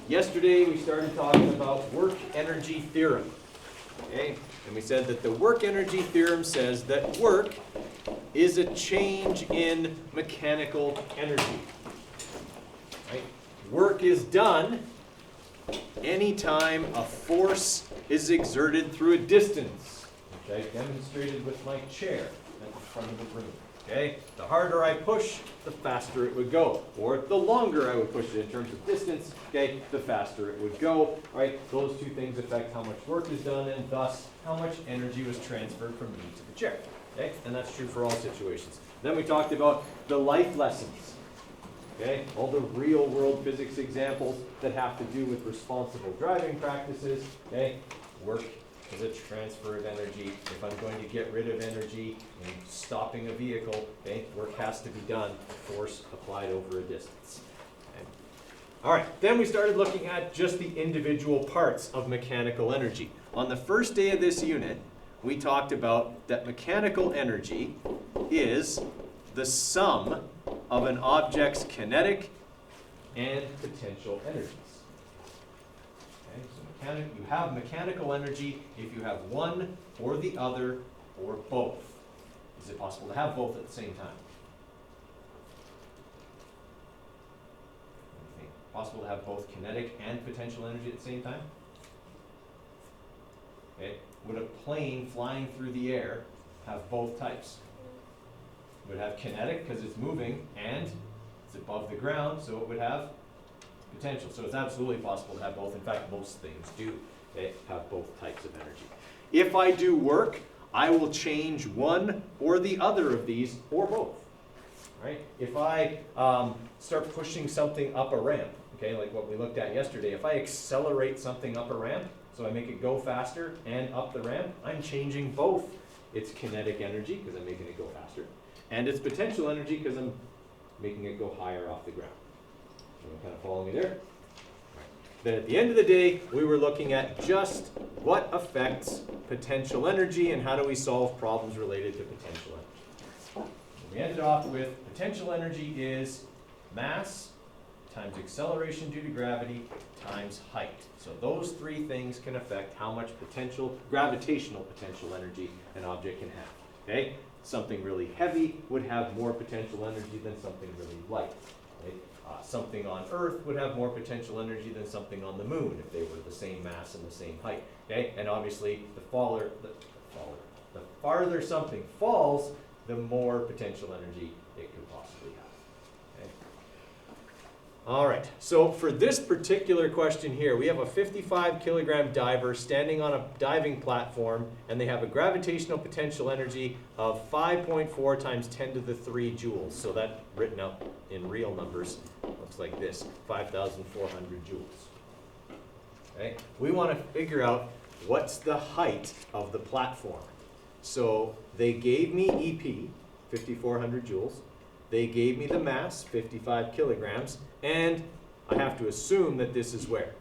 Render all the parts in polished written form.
Yesterday we started talking about work energy theorem. Okay? And we said that the work energy theorem says that work is a change in mechanical energy. Right? Work is done anytime a force is exerted through a distance, which I demonstrated with my chair at the front of the room. Okay? The harder I push, the faster it would go. Or the longer I would push it in terms of distance, okay, the faster it would go. Right? Those two things affect how much work is done and thus how much energy was transferred from me to the chair. Okay? And that's true for all situations. Then we talked about the life lessons. Okay? All the real world physics examples that have to do with responsible driving practices. Okay? Work is a transfer of energy. If I'm going to get rid of energy in stopping a vehicle, okay, work has to be done, force applied over a distance. Okay. All right, then we started looking at just the individual parts of mechanical energy. On the first day of this unit, we talked about that mechanical energy is the sum of an object's kinetic and potential energies. Okay, so you have mechanical energy if you have one or the other or both. Is it possible to have both at the same time? Anything possible to have both kinetic and potential energy at the same time? Okay. Would a plane flying through the air have both types? It would have kinetic because it's moving and it's above the ground, so it would have potential. So it's absolutely possible to have both. In fact, most things do have both types of energy. If I do work, I will change one or the other of these or both. Right? If I start pushing something up a ramp, okay, like what we looked at yesterday, if I accelerate something up a ramp, so I make it go faster and up the ramp, I'm changing both its kinetic energy, because I'm making it go faster, and its potential energy, because I'm making it go higher off the ground. Everyone kind of following me there? Right. Then at the end of the day, we were looking at just what affects potential energy and how do we solve problems related to potential energy. And we ended off with potential energy is mass times acceleration due to gravity times height. So those three things can affect how much gravitational potential energy an object can have. Okay? Something really heavy would have more potential energy than something really light. Right? Something on Earth would have more potential energy than something on the moon if they were the same mass and the same height. Okay? And obviously, the farther something falls, the more potential energy it could possibly have. Okay? All right, so for this particular question here, we have a 55 kilogram diver standing on a diving platform, and they have a gravitational potential energy of 5.4 times 10 to the 3 joules. So that written out in real numbers looks like this, 5,400 joules. Okay, we want to figure out what's the height of the platform. So they gave me EP, 5,400 joules. They gave me the mass, 55 kilograms, and I have to assume that this is where?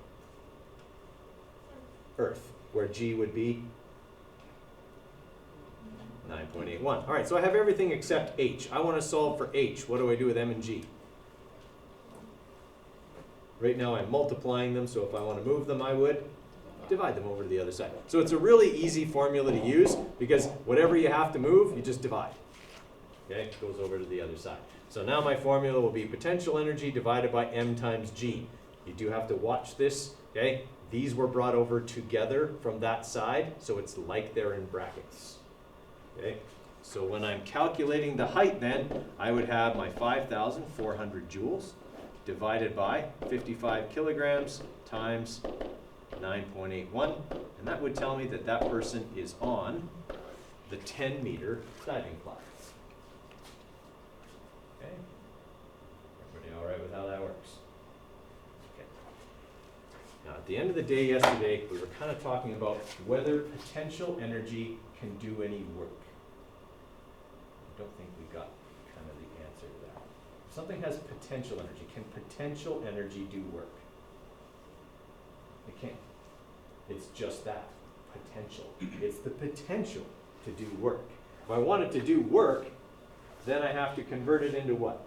Earth, where G would be 9.81. All right, so I have everything except H. I want to solve for H. What do I do with M and G? Right now I'm multiplying them, so if I want to move them, I would divide them over to the other side. So it's a really easy formula to use because whatever you have to move, you just divide. Okay, it goes over to the other side. So now my formula will be potential energy divided by M times G. You do have to watch this, okay? These were brought over together from that side, so it's like they're in brackets. Okay, so when I'm calculating the height then, I would have my 5,400 joules divided by 55 kilograms times 9.81, and that would tell me that that person is on the 10-meter diving platform. Okay. Everybody all right with how that works? Okay. Now, at the end of the day yesterday, we were kind of talking about whether potential energy can do any work. I don't think we got kind of the answer to that. If something has potential energy, can potential energy do work? It can't. It's just that, potential. It's the potential to do work. If I want it to do work, then I have to convert it into what?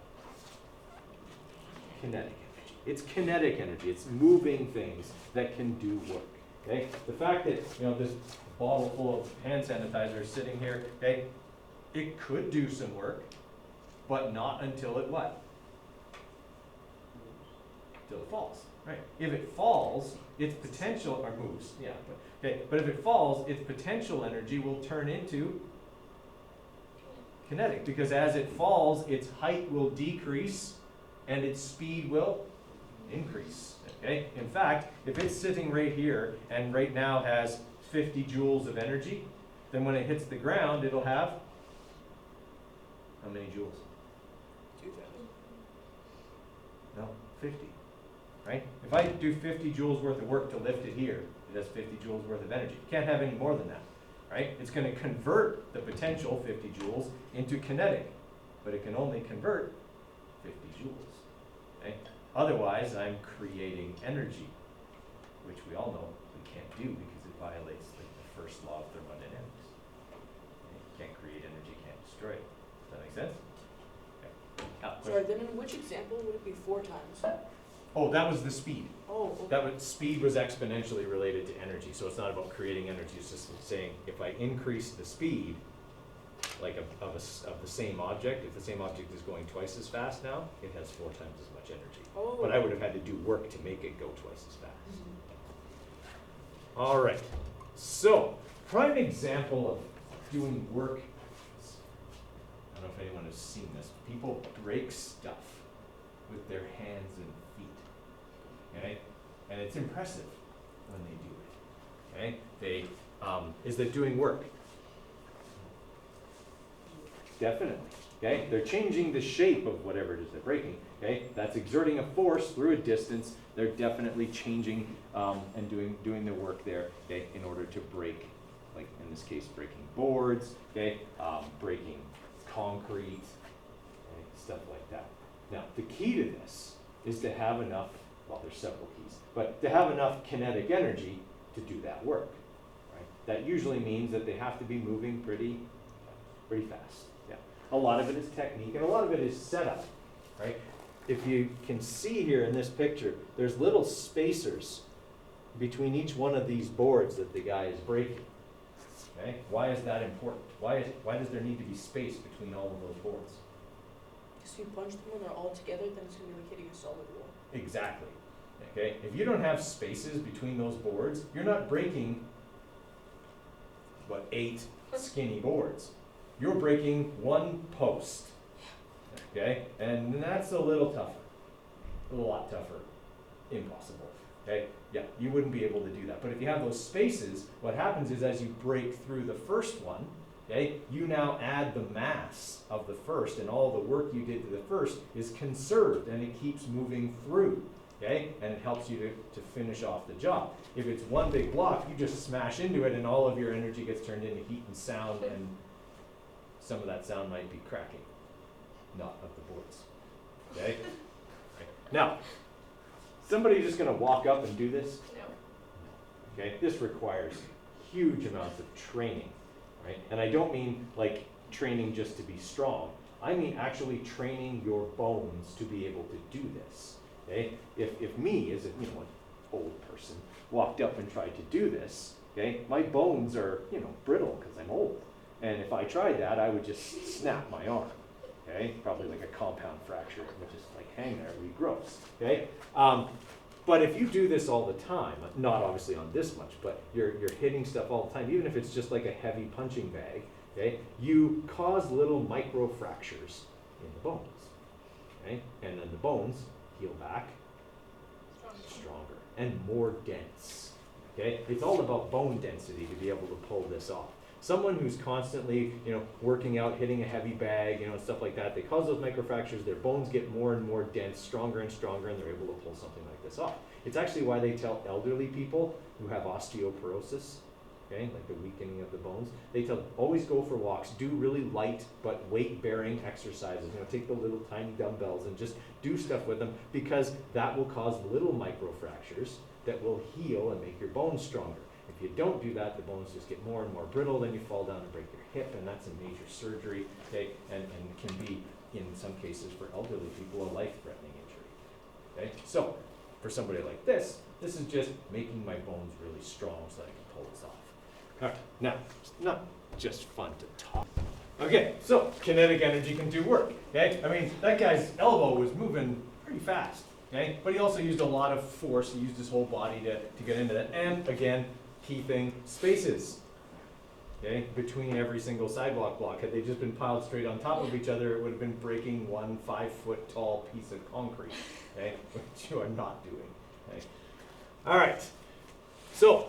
Kinetic energy. It's kinetic energy. It's moving things that can do work. Okay? The fact that, you know, this bottle full of hand sanitizer is sitting here, okay, it could do some work, but not until it what? Until it falls, right? If it falls, its potential, or moves, yeah, but if it falls, its potential energy will turn into kinetic, because as it falls, its height will decrease and its speed will increase, okay? In fact, if it's sitting right here and right now has 50 joules of energy, then when it hits the ground, it'll have how many joules? 2,000. No, 50, right? If I do 50 joules worth of work to lift it here, it has 50 joules worth of energy. You can't have any more than that, right? It's going to convert the potential 50 joules into kinetic, but it can only convert 50 joules, okay? Otherwise, I'm creating energy, which we all know we can't do because it violates the first law of thermodynamics. You can't create energy, can't destroy it. Does that make sense? Okay. Sorry, then in which example would it be 4 times? Oh, that was the speed. Oh, okay. That was, speed was exponentially related to energy, so it's not about creating energy, it's just saying if I increase the speed, like of the same object, if the same object is going twice as fast now, it has 4 times as much energy. Oh. But I would have had to do work to make it go twice as fast. Mhm. All right, so prime example of doing work. I don't know if anyone has seen this. People break stuff with their hands and feet, okay? And it's impressive when they do it, okay? They, is that doing work? Definitely, okay? They're changing the shape of whatever it is they're breaking, okay? That's exerting a force through a distance. They're definitely changing and doing their work there, okay, in order to break, like in this case, breaking boards, okay, breaking concrete, okay, stuff like that. Now, the key to this is to have enough, well, there's several keys, but to have enough kinetic energy to do that work, right? That usually means that they have to be moving pretty fast. Yeah. A lot of it is technique, and a lot of it is setup, right? If you can see here in this picture, there's little spacers between each one of these boards that the guy is breaking. Okay? Why is that important? Why does there need to be space between all of those boards? Because if you punch them when they're all together, then it's going to be like hitting a solid wall. Exactly. Okay? If you don't have spaces between those boards, you're not breaking, 8 skinny boards. You're breaking one post. Okay? And that's a little tougher. A lot tougher. Impossible. Okay? Yeah, you wouldn't be able to do that. But if you have those spaces, what happens is as you break through the first one, okay, you now add the mass of the first, and all the work you did to the first is conserved, and it keeps moving through, okay? And it helps you to finish off the job. If it's one big block, you just smash into it, and all of your energy gets turned into heat and sound, and some of that sound might be cracking, not of the boards, okay? Right. Now, somebody's just going to walk up and do this? No. Okay, this requires huge amounts of training, right? And I don't mean like training just to be strong. I mean actually training your bones to be able to do this. Okay, if me as an old person walked up and tried to do this, okay, my bones are brittle because I'm old, and if I tried that, I would just snap my arm. Okay, probably like a compound fracture. It would just like hang there, and be gross. Okay. But if you do this all the time, not obviously on this much, but you're hitting stuff all the time, even if it's just like a heavy punching bag, okay, you cause little micro fractures in the bones, okay, and then the bones heal back stronger and more dense, okay. It's all about bone density to be able to pull this off. Someone who's constantly, working out, hitting a heavy bag, stuff like that, they cause those microfractures, their bones get more and more dense, stronger and stronger, and they're able to pull something like this off. It's actually why they tell elderly people who have osteoporosis, okay, like the weakening of the bones, they tell always go for walks, do really light but weight-bearing exercises, take the little tiny dumbbells and just do stuff with them, because that will cause little microfractures that will heal and make your bones stronger. If you don't do that, the bones just get more and more brittle, then you fall down and break your hip, and that's a major surgery, okay, and can be, in some cases for elderly people, a life-threatening injury. Okay, so for somebody like this is just making my bones really strong so I can pull this off. All right, now, it's not just fun to talk. Okay, so kinetic energy can do work, okay? I mean, that guy's elbow was moving pretty fast, okay? But he also used a lot of force. He used his whole body to get into that. And again, key thing, spaces, okay? Between every single sidewalk block. Had they just been piled straight on top of each other, it would have been breaking one 5-foot tall piece of concrete, okay? Which you are not doing, okay? All right, so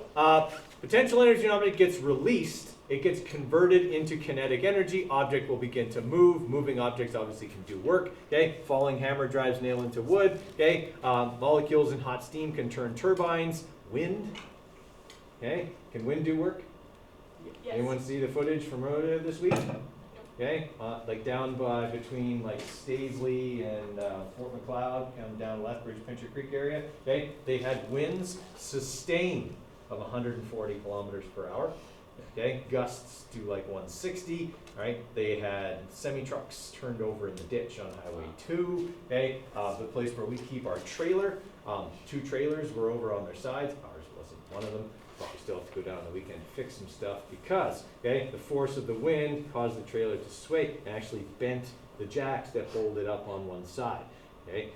potential energy in an object gets released. It gets converted into kinetic energy. Object will begin to move. Moving objects obviously can do work. Okay, falling hammer drives nail into wood. Okay, molecules in hot steam can turn turbines. Wind. Okay, can wind do work? Yes. Anyone see the footage from earlier this week? Okay, like down by between like Staveley and Fort McLeod, down Lethbridge, Pincher Creek area. Okay, they had winds sustained of 140 kilometers per hour. Okay, gusts to like 160, right? They had semi-trucks turned over in the ditch on Highway 2, okay? The place where we keep our trailer, 2 trailers were over on their sides. Ours wasn't one of them, but we still have to go down on the weekend to fix some stuff because, okay, the force of the wind caused the trailer to sway and actually bent the jacks that hold it up on one side, okay?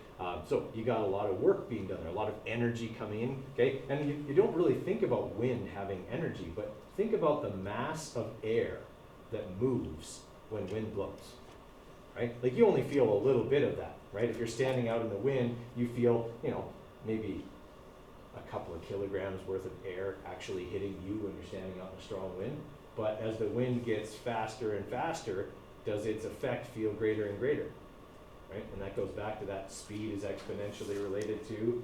So you got a lot of work being done there, a lot of energy coming in, okay? And you don't really think about wind having energy, but think about the mass of air that moves when wind blows, right? Like you only feel a little bit of that, right? If you're standing out in the wind, you feel, you know, maybe a couple of kilograms worth of air actually hitting you when you're standing out in a strong wind. But as the wind gets faster and faster, does its effect feel greater and greater, right? And that goes back to that speed is exponentially related to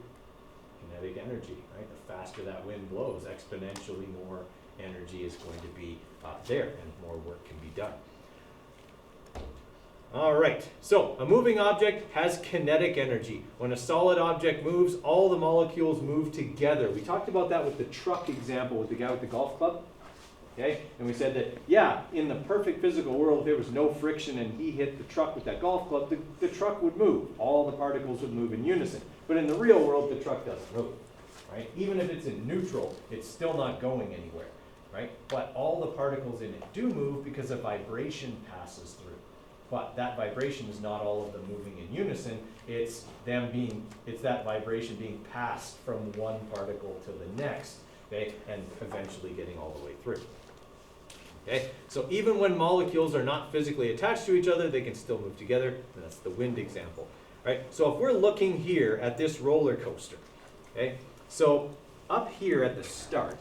kinetic energy, right? The faster that wind blows, exponentially more energy is going to be there and more work can be done. All right, so a moving object has kinetic energy. When a solid object moves, all the molecules move together. We talked about that with the truck example with the guy with the golf club. Okay, and we said that, yeah, in the perfect physical world, if there was no friction and he hit the truck with that golf club, the truck would move. All the particles would move in unison. But in the real world, the truck doesn't move, right? Even if it's in neutral, it's still not going anywhere, right? But all the particles in it do move because a vibration passes through. But that vibration is not all of them moving in unison. It's that vibration being passed from one particle to the next, okay, and eventually getting all the way through. Okay, so even when molecules are not physically attached to each other, they can still move together. And that's the wind example, right? So if we're looking here at this roller coaster, okay, so up here at the start,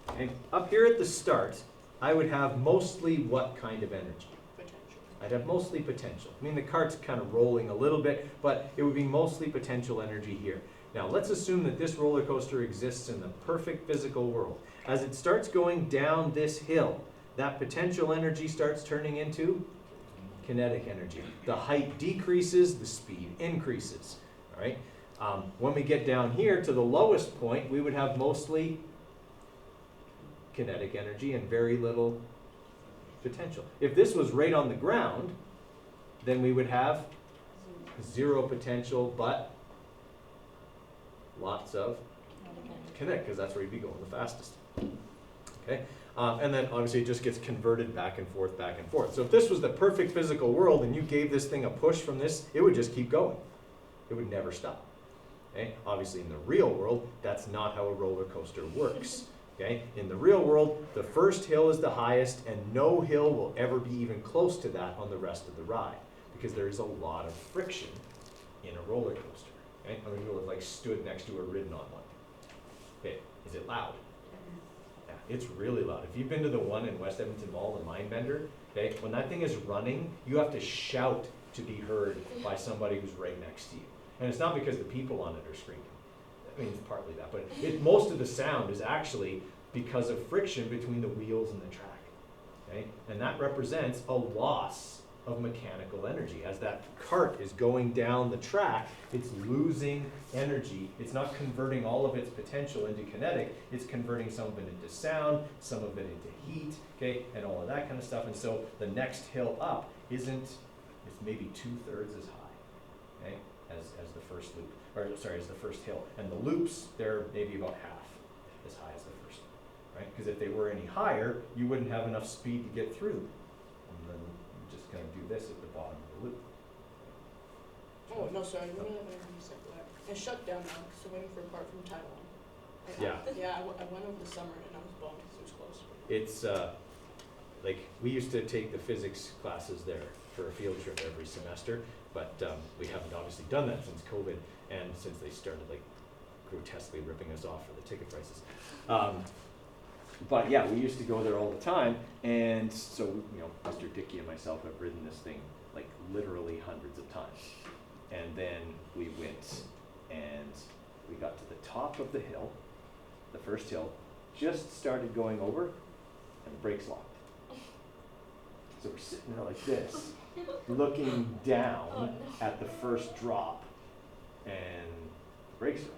okay, up here at the start, I would have mostly what kind of energy? Potential. I'd have mostly potential. I mean, the cart's kind of rolling a little bit, but it would be mostly potential energy here. Now, let's assume that this roller coaster exists in the perfect physical world. As it starts going down this hill, that potential energy starts turning into kinetic energy. The height decreases, the speed increases, all right? When we get down here to the lowest point, we would have mostly kinetic energy and very little potential. If this was right on the ground, then we would have 0 potential, but lots of kinetic, because that's where you'd be going the fastest. Okay, and then obviously it just gets converted back and forth, back and forth. So if this was the perfect physical world and you gave this thing a push from this, it would just keep going. It would never stop. Okay, obviously in the real world, that's not how a roller coaster works. Okay, in the real world, the first hill is the highest, and no hill will ever be even close to that on the rest of the ride, because there is a lot of friction in a roller coaster. Okay? How many people have like stood next to or ridden on one? Okay, is it loud? Yeah, it's really loud. If you've been to the one in West Edmonton Mall, the Mindbender, okay, when that thing is running, you have to shout to be heard by somebody who's right next to you. And it's not because the people on it are screaming. I mean, it's partly that, but most of the sound is actually because of friction between the wheels and the track. Okay? And that represents a loss of mechanical energy. As that cart is going down the track, it's losing energy. It's not converting all of its potential into kinetic, it's converting some of it into sound, some of it into heat, okay, and all of that kind of stuff. And so the next hill up it's maybe 2/3 as high. the first loop, or sorry, as the first hill. And the loops, they're maybe about half as high as the first, right? Because if they were any higher, you wouldn't have enough speed to get through them. And then you just kind of do this at the bottom of the loop. Oh, no, sorry, we don't have anything to say for that. It's shut down now, because I'm waiting for a part from Taiwan. Yeah. Yeah, I went over the summer and I was bummed because it was close. It's, like, we used to take the physics classes there for a field trip every semester, but we haven't obviously done that since COVID and since they started like grotesquely ripping us off for the ticket prices. But yeah, we used to go there all the time, and so, you know, Mr. Dickey and myself have ridden this thing like literally hundreds of times. And then we went and we got to the top of the hill, the first hill, just started going over, and the brakes locked. So we're sitting there like this, looking down at the first drop, and the brakes are on.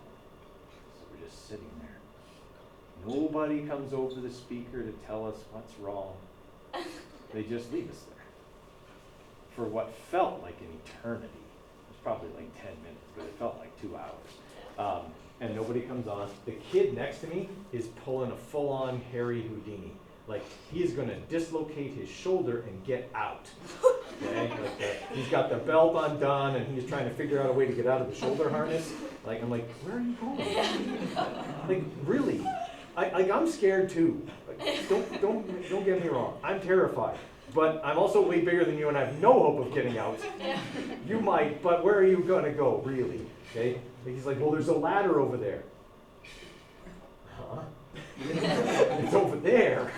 So we're just sitting there. Nobody comes over the speaker to tell us what's wrong. They just leave us there for what felt like an eternity. It was probably like 10 minutes, but it felt like 2 hours. And nobody comes on. The kid next to me is pulling a full-on Harry Houdini. Like, he is going to dislocate his shoulder and get out. Okay? Like he's got the belt undone, and he's trying to figure out a way to get out of the shoulder harness. Like, I'm like, where are you going? Like, really? I'm scared too. Like, don't get me wrong. I'm terrified. But I'm also way bigger than you, and I have no hope of getting out. You might, but where are you going to go, really? Okay? He's like, well, there's a ladder over there. Huh? It's over there.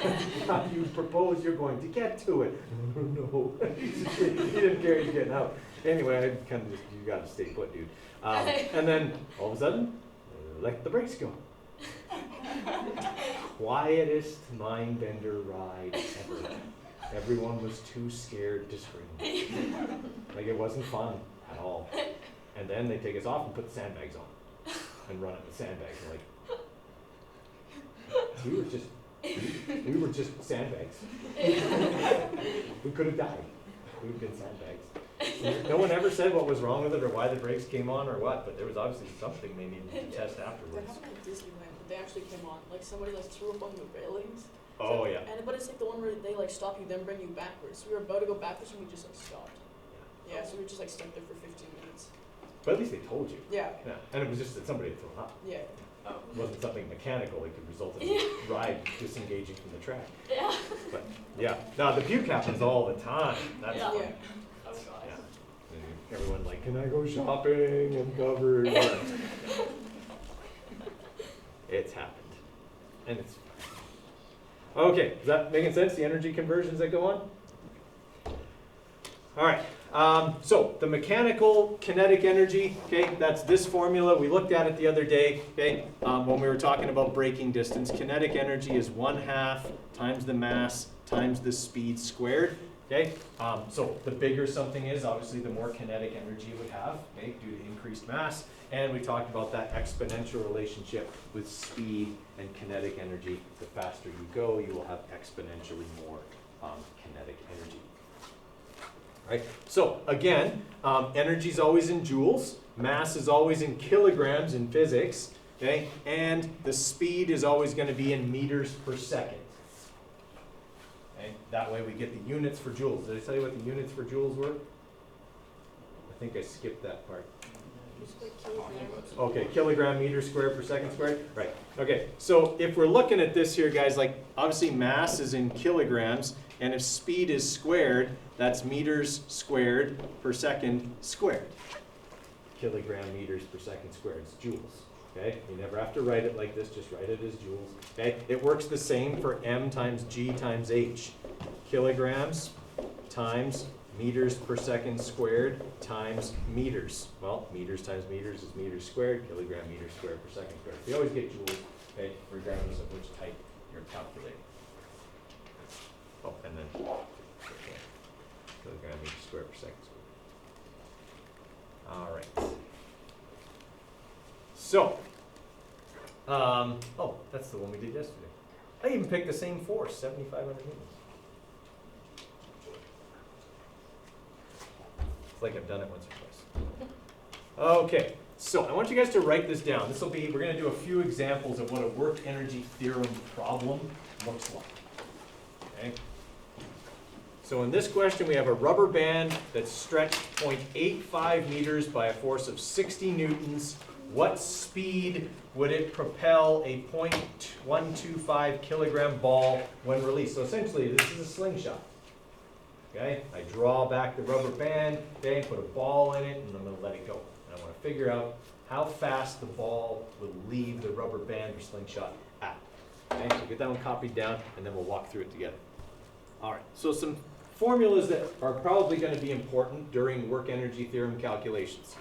How do you propose you're going to get to it? No. He didn't care he's getting out. Anyway, I kind of just, you got to stay put, dude. And then, all of a sudden, let the brakes go. Quietest mind bender ride ever. Everyone was too scared to scream. Like, it wasn't fun at all. And then they take us off and put the sandbags on and run it with sandbags. And like, we were just sandbags. We could have died. We would have been sandbags. No one ever said what was wrong with it or why the brakes came on or what, but there was obviously something they needed to test That afterwards. happened at Disneyland, but they actually came on. Like, somebody like threw up on the railings. Oh, So- yeah. But it's like the one where they like stop you, then bring you backwards. So we were about to go backwards and we just like stopped. Yeah, so we were just like stuck there for 15 minutes. But at least they told you. Yeah, Yeah. And it was just that somebody had thrown up. yeah. It wasn't something mechanical that could result in the ride disengaging from the track. Yeah. But yeah, no, the puke happens all the time. That's Yeah. fun. Yeah. Oh god. Yeah. And everyone like, can I go shopping and covered? It's happened. And it's okay, is that making sense? The energy conversions that go on? All right. So the mechanical kinetic energy, okay, that's this formula. We looked at it the other day, okay, when we were talking about braking distance. Kinetic energy is 1/2 times the mass times the speed squared, okay? So the bigger something is, obviously the more kinetic energy it would have, okay, due to increased mass. And we talked about that exponential relationship with speed and kinetic energy. The faster you go, you will have exponentially more kinetic energy. Right? So again, energy is always in joules, mass is always in kilograms in physics, okay? And the speed is always going to be in meters per second. Okay? That way we get the units for joules. Did I tell you what the units for joules were? I think I skipped that part. Just like kilograms. Okay, kilogram meter squared per second squared. Right. Okay, so if we're looking at this here, guys, like obviously mass is in kilograms, and if speed is squared, that's meters squared per second squared. Kilogram meters per second squared, it's joules. Okay, you never have to write it like this, just write it as joules. Okay, it works the same for m times g times h. Kilograms times meters per second squared times meters. Well, meters times meters is meters squared, kilogram meters squared per second squared. You always get joules, okay, regardless of which type you're calculating. Oh, and then okay, kilogram meters squared per second squared. All right. So, oh, that's the one we did yesterday. I even picked the same force, 7,500 newtons. It's like I've done it once or twice. Okay, so I want you guys to write this down. We're going to do a few examples of what a work energy theorem problem looks like. Okay? So in this question, we have a rubber band that's stretched 0.85 meters by a force of 60 newtons. What speed would it propel a 0.125 kilogram ball when released? So essentially, this is a slingshot. Okay, I draw back the rubber band, okay, put a ball in it, and I'm going to let it go. And I want to figure out how fast the ball will leave the rubber band or slingshot at. Okay, so get that one copied down, and then we'll walk through it together. All right, so some formulas that are probably going to be important during work energy theorem calculations.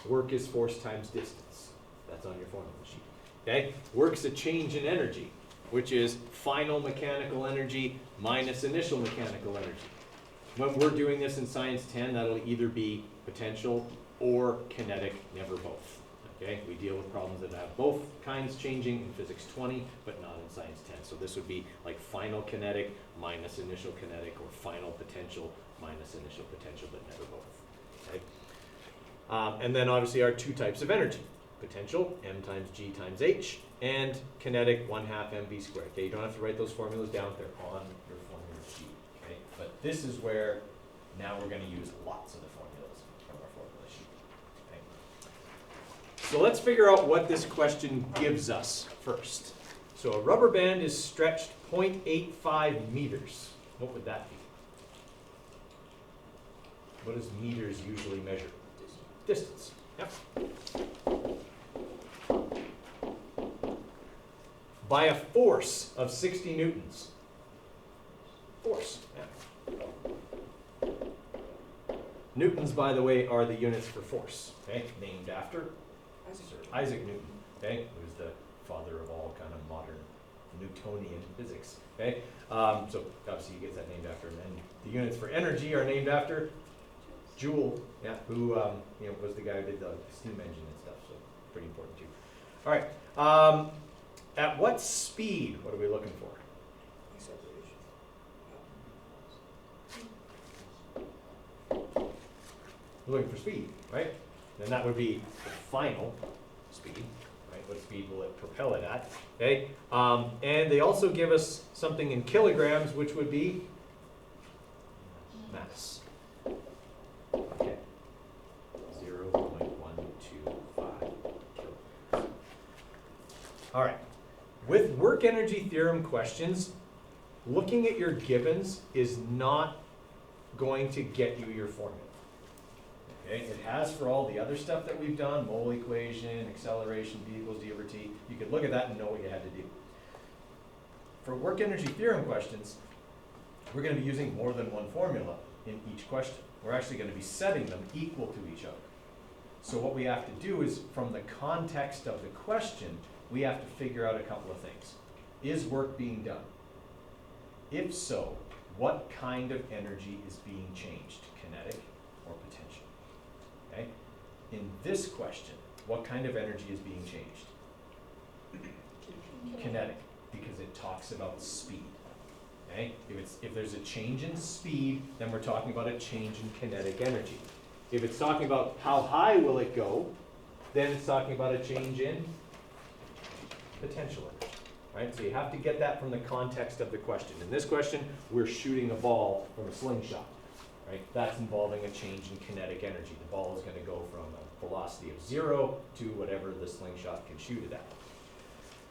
Work is force times distance. That's on your formula sheet. Okay, work's a change in energy, which is final mechanical energy minus initial mechanical energy. When we're doing this in Science 10, that'll either be potential or kinetic, never both. Okay, we deal with problems that have both kinds changing in Physics 20, but not in Science 10. So this would be like final kinetic minus initial kinetic, or final potential minus initial potential, but never both. Okay? And then obviously our two types of energy. Potential, m times g times h, and kinetic, 1/2 mv squared. Okay, you don't have to write those formulas down, they're on your formula sheet. Okay? But this is where now we're going to use lots of the formulas from our formula sheet. Okay? So let's figure out what this question gives us first. So a rubber band is stretched 0.85 meters. What would that be? What does meters usually measure? Distance. Yep. By a force of 60 newtons. Force. Yeah. Newtons, by the way, are the units for force. Okay, named after Sir Isaac Newton. Okay, who's the father of all kind of modern Newtonian physics. Okay, so obviously he gets that named after him. And the units for energy are named after Joule, yeah, who was the guy who did the steam engine and stuff. So pretty important too. All right. At what speed? What are we looking for? We're looking for speed, right? Then that would be the final speed, right? What speed will it propel it at? Okay. And they also give us something in kilograms, which would be mass. Okay. 0.125 kilograms. All right. With work energy theorem questions, looking at your givens is not going to get you your formula. Okay? It has for all the other stuff that we've done, mole equation, acceleration, v equals d over t. You could look at that and know what you had to do. For work energy theorem questions, we're going to be using more than one formula in each question. We're actually going to be setting them equal to each other. So what we have to do is, from the context of the question, we have to figure out a couple of things. Is work being done? If so, what kind of energy is being changed? Kinetic or potential? Okay? In this question, what kind of energy is being changed? Kinetic, because it talks about speed. Okay? If there's a change in speed, then we're talking about a change in kinetic energy. If it's talking about how high will it go, then it's talking about a change in potential energy. Right? So you have to get that from the context of the question. In this question, we're shooting a ball from a slingshot. Right? That's involving a change in kinetic energy. The ball is going to go from a velocity of 0 to whatever the slingshot can shoot it at.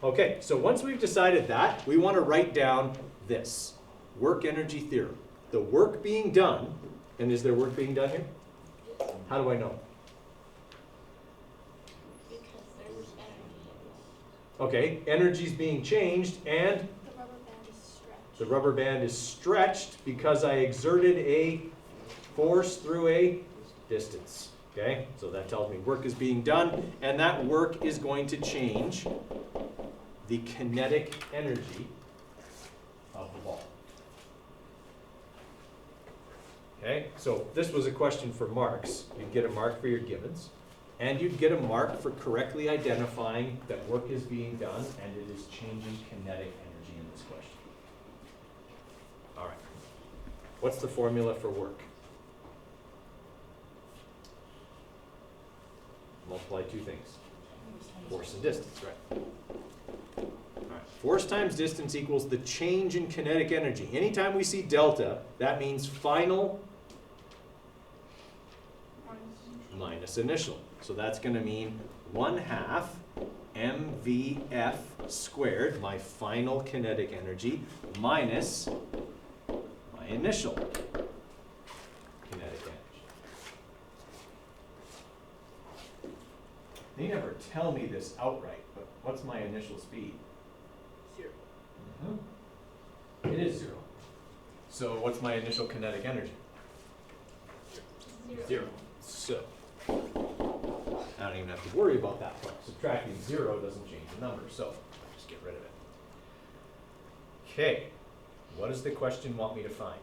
Okay, so once we've decided that, we want to write down this, work energy theorem. The work being done, and is there work being done here? How do I know? Okay, energy is being changed, and the rubber band is stretched. the rubber band is stretched because I exerted a force through a distance. Okay, so that tells me work is being done, and that work is going to change the kinetic energy of the ball. Okay, so this was a question for marks. You'd get a mark for your givens. And you'd get a mark for correctly identifying that work is being done and it is changing kinetic energy in this question. All right. What's the formula for work? multiply two things. Force and distance, right? Alright, force times distance equals the change in kinetic energy. Anytime we see delta, that means final minus initial. So that's going to mean 1/2 mvf squared, my final kinetic energy, minus my initial kinetic energy. They never tell me this outright, but what's my initial speed? 0. It is 0. So what's my initial kinetic energy? 0. So I don't even have to worry about that part. Subtracting 0 doesn't change the number, so just get rid of it. Okay, what does the question want me to find?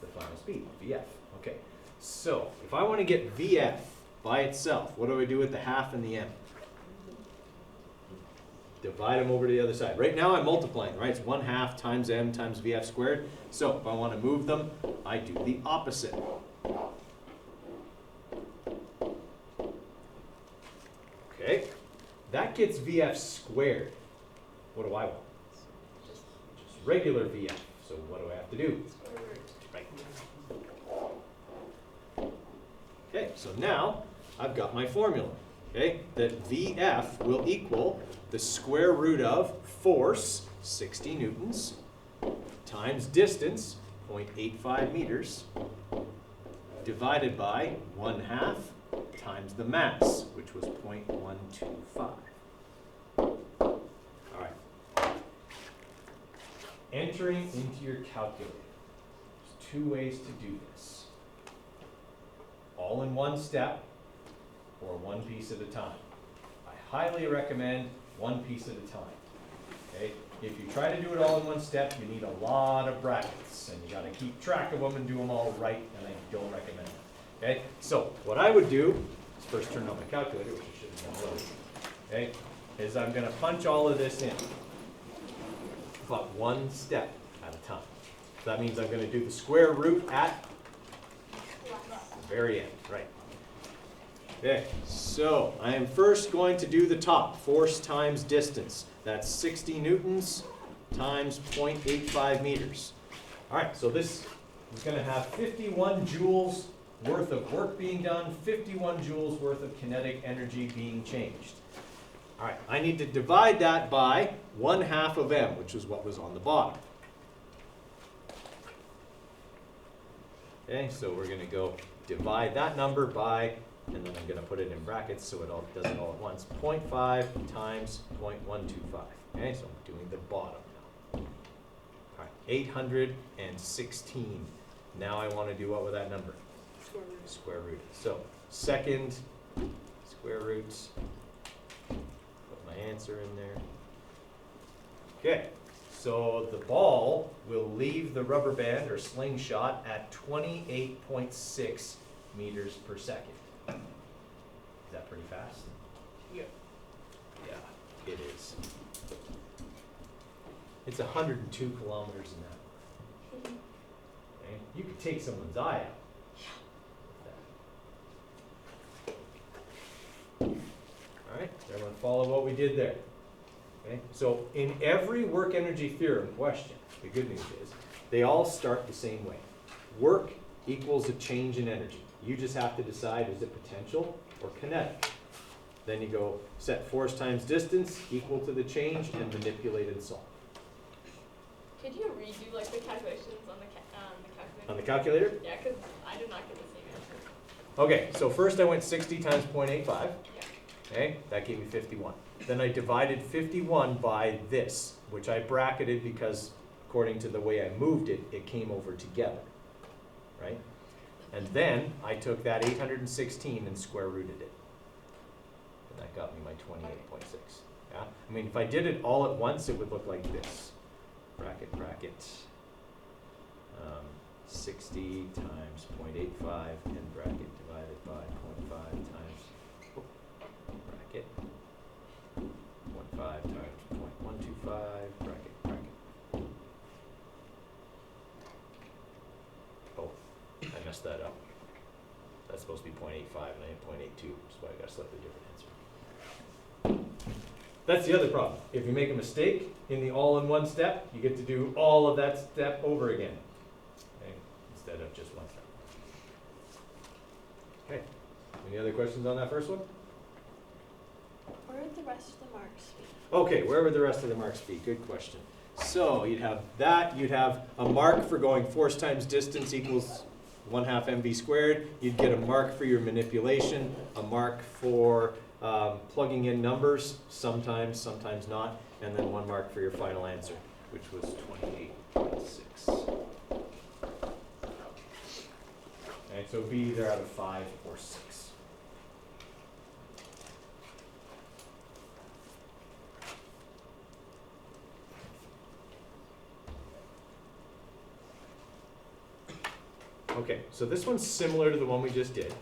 The final speed, VF. Okay, so if I want to get VF by itself, what do I do with the half and the m? Divide them over to the other side. Right now I'm multiplying, right? It's 1/2 times m times VF squared. So if I want to move them, I do the opposite. Okay, that gets VF squared. What do I want? Just regular VF. So what do I have to do? Right. Okay, so now I've got my formula. Okay, that VF will equal the square root of force, 60 newtons, times distance, 0.85 meters, divided by 1/2 times the mass, which was 0.125. All right. Entering into your calculator. There's two ways to do this. All in one step, or one piece at a time. I highly recommend one piece at a time. Okay? If you try to do it all in one step, you need a lot of brackets, and you got to keep track of them and do them all right, and I don't recommend it. Okay? So what I would do is first turn on my calculator, which I should have done earlier. Okay? Is I'm going to punch all of this in, but one step at a time. So that means I'm going to do the square root at the very end, right? Okay, so I am first going to do the top, force times distance. That's 60 newtons times 0.85 meters. All right, so this is going to have 51 joules worth of work being done, 51 joules worth of kinetic energy being changed. All right, I need to divide that by 1/2 of m, which is what was on the bottom. Okay, so we're going to go divide that number by, and then I'm going to put it in brackets so it all does it all at once, 0.5 times 0.125. Okay, so I'm doing the bottom now. All right, 816. Now I want to do what with that number? Square root. Square root. So second square roots. Put my answer in there. Okay, so the ball will leave the rubber band or slingshot at 28.6 meters per second. Is that pretty fast? Yeah. Yeah, it is. It's 102 kilometers an hour. Okay? You could take someone's eye out. All right, everyone follow what we did there. Okay, so in every work energy theorem question, the good news is they all start the same way. Work equals a change in energy. You just have to decide, is it potential or kinetic? Then you go set force times distance equal to the change and manipulate and solve. Could you redo like the calculations on the calculator? On the calculator? Yeah, because I did not get the same answer. Okay, so first I went 60 times 0.85. Yeah. Okay, that gave me 51. Then I divided 51 by this, which I bracketed because according to the way I moved it, it came over together, right? And then I took that 816 and square rooted it. And that got me my 28.6. Yeah? I mean, if I did it all at once, it would look like this. Bracket, bracket. 60 times 0.85 and bracket divided by 0.5 times bracket. 0.5 times 0.125 bracket, bracket. Oh, I messed that up. That's supposed to be 0.85 and I hit 0.82, which is why I got a slightly different answer. That's the other problem. If you make a mistake in the all-in-one step, you get to do all of that step over again, okay, instead of just one step. Okay, any other questions on that first one? Where would the rest of the marks be? Okay, where would the rest of the marks be? Good question. So you'd have that, you'd have a mark for going force times distance equals 1/2 mv squared. You'd get a mark for your manipulation, a mark for plugging in numbers, sometimes, sometimes not, and then one mark for your final answer, which was 28.6. Okay, so it'd be either out of 5 or 6. Okay, so this one's similar to the one we just did,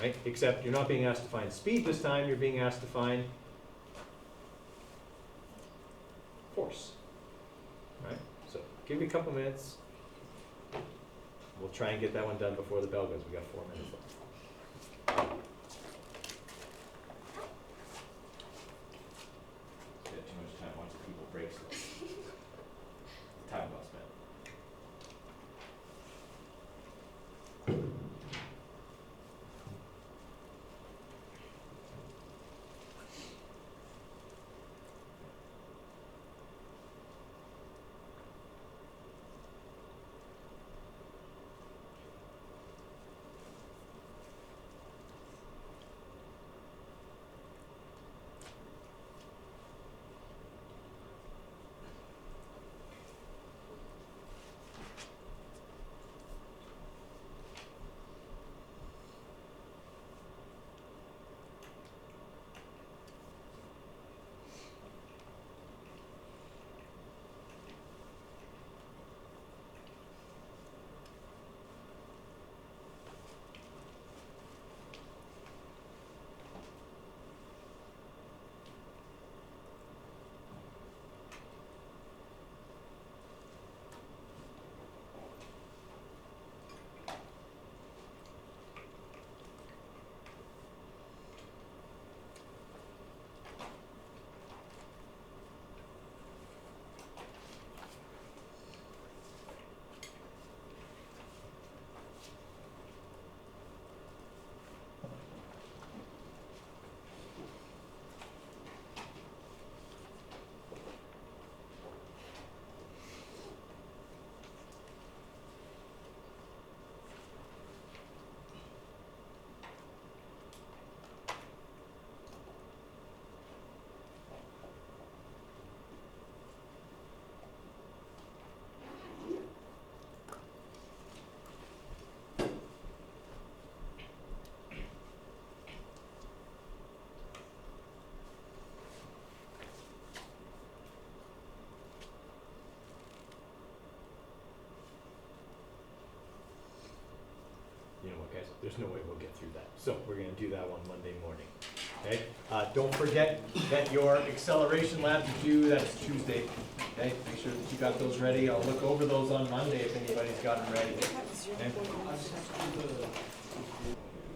right? Except you're not being asked to find speed this time, you're being asked to find force, right? So give me a couple minutes. We'll try and get that one done before the bell goes. We got 4 minutes left. Get too much time watching people break stuff. Time well spent. You know what, guys, there's no way we'll get through that. So we're going to do that one Monday morning. Okay? Don't forget that your acceleration labs are due. That's Tuesday. Okay? Make sure that you got those ready. I'll look over those on Monday if anybody's got them ready. Okay?